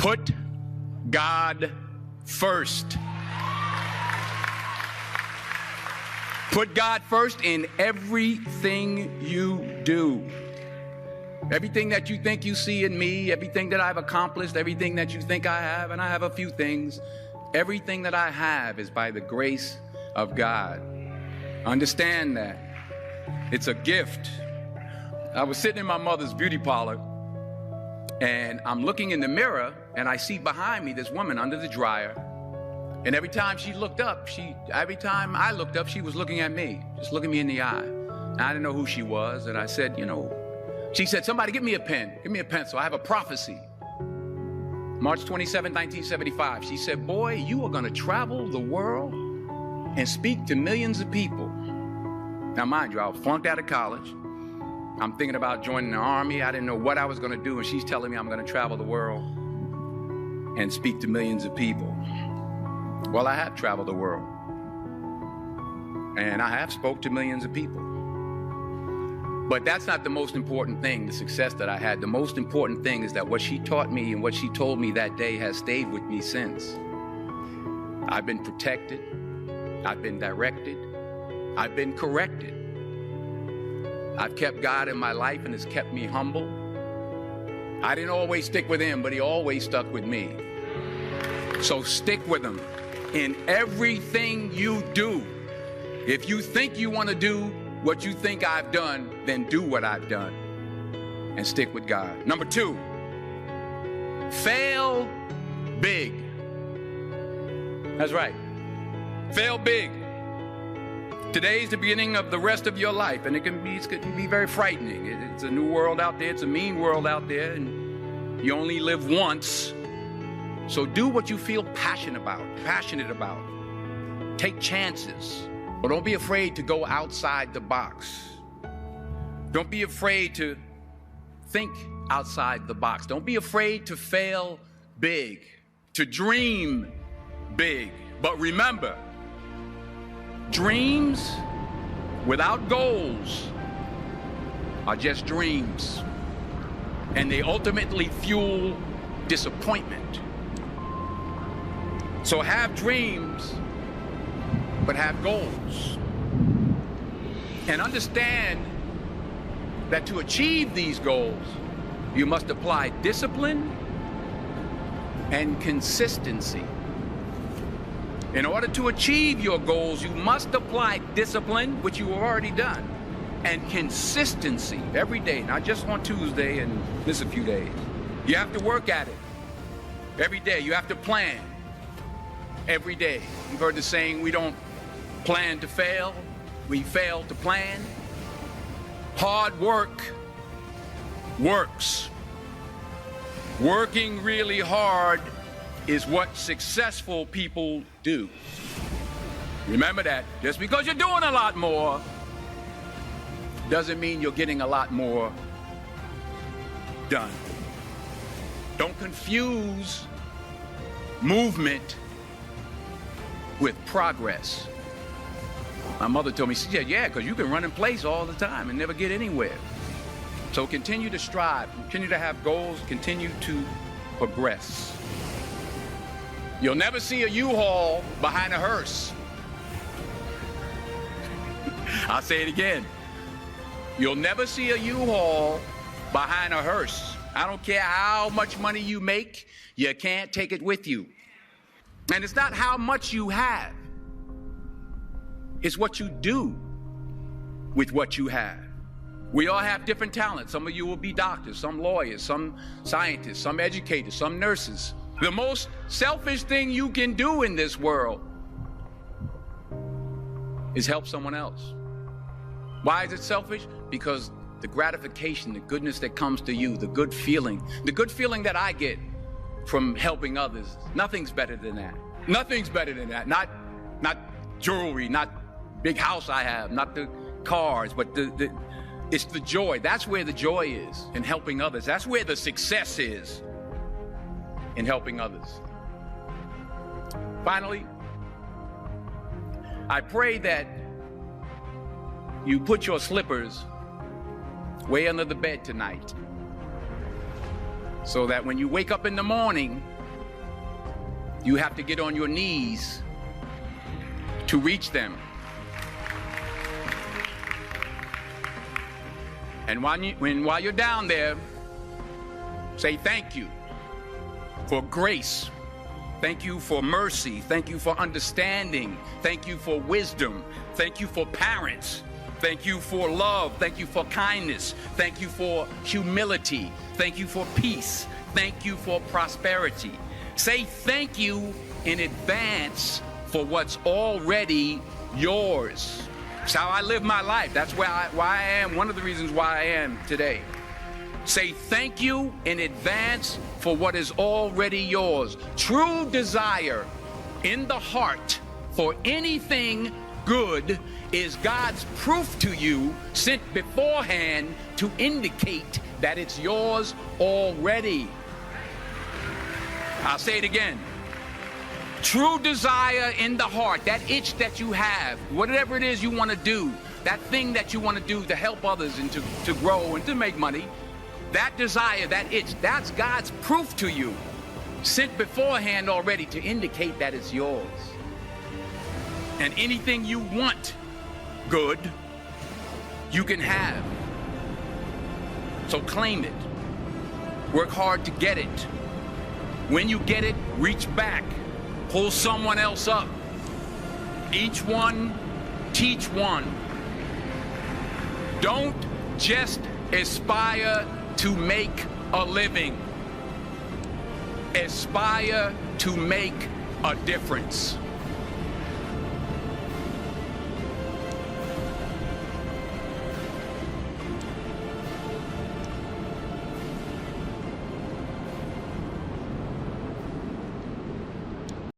Put God first. Put God first in everything you do. Everything that you think you see in me, everything that I've accomplished, everything that you think I have, and I have a few things, everything that I have is by the grace of God. Understand that. It's a gift. I was sitting in my mother's beauty parlor, and I'm looking in the mirror, and I see behind me this woman under the dryer. And every time I looked up, she was looking at me, just looking me in the eye. And I didn't know who she was, and I said, she said, somebody give me a pen, give me a pencil. I have a prophecy. March 27, 1975. She said, boy, you are going to travel the world and speak to millions of people. Now, mind you, I was flunked out of college. I'm thinking about joining the army. I didn't know what I was going to do. And she's telling me I'm going to travel the world and speak to millions of people. Well, I have traveled the world. And I have spoke to millions of people. But that's not the most important thing, the success that I had. The most important thing is that what she taught me and what she told me that day has stayed with me since. I've been protected. I've been directed. I've been corrected. I've kept God in my life and it's kept me humble. I didn't always stick with him, but he always stuck with me. So stick with him in everything you do. If you think you want to do what you think I've done, then do what I've done and stick with God. Number 2, fail big. That's right. Fail big. Today's the beginning of the rest of your life, and it can be very frightening. It's a new world out there. It's a mean world out there, and you only live once. So do what you feel passionate about. Take chances. But don't be afraid to go outside the box. Don't be afraid to think outside the box. Don't be afraid to fail big, to dream big. But remember, dreams without goals are just dreams. And they ultimately fuel disappointment. So have dreams, but have goals. And understand that to achieve these goals, you must apply discipline and consistency. In order to achieve your goals, you must apply discipline, which you have already done, and consistency every day, not just on Tuesday and miss a few days. You have to work at it every day. You have to plan every day. You've heard the saying, we don't plan to fail, we fail to plan. Hard work works. Working really hard is what successful people do. Remember that. Just because you're doing a lot more doesn't mean you're getting a lot more done. Don't confuse movement with progress. My mother told me, she said, yeah, because you can run in place all the time and never get anywhere. So continue to strive, continue to have goals, continue to progress. You'll never see a U-Haul behind a hearse. I'll say it again. You'll never see a U-Haul behind a hearse. I don't care how much money you make, you can't take it with you. And it's not how much you have. It's what you do with what you have. We all have different talents. Some of you will be doctors, some lawyers, some scientists, some educators, some nurses. The most selfish thing you can do in this world is help someone else. Why is it selfish? Because the gratification, the goodness that comes to you, the good feeling that I get from helping others, nothing's better than that. Nothing's better than that. Not jewelry, not big house I have, not the cars, but it's the joy. That's where the joy is, in helping others. That's where the success is, in helping others. Finally, I pray that you put your slippers way under the bed tonight. so that when you wake up in the morning, you have to get on your knees to reach them. And while you're down there, say thank you for grace. Thank you for mercy. Thank you for understanding. Thank you for wisdom. Thank you for parents. Thank you for love. Thank you for kindness. Thank you for humility. Thank you for peace. Thank you for prosperity. Say thank you in advance for what's already yours. It's how I live my life. That's why I am, one of the reasons why I am today. Say thank you in advance for what is already yours. True desire in the heart for anything good is God's proof to you, sent beforehand to indicate that it's yours already. I'll say it again. True desire in the heart, that itch that you have, whatever it is you want to do, that thing that you want to do to help others and to grow and to make money, that desire, that itch, that's God's proof to you, sent beforehand already to indicate that it's yours. And anything you want good, you can have. So claim it. Work hard to get it. When you get it, reach back. Pull someone else up. Each one, teach one. Don't just aspire to make a living. Aspire to make a difference.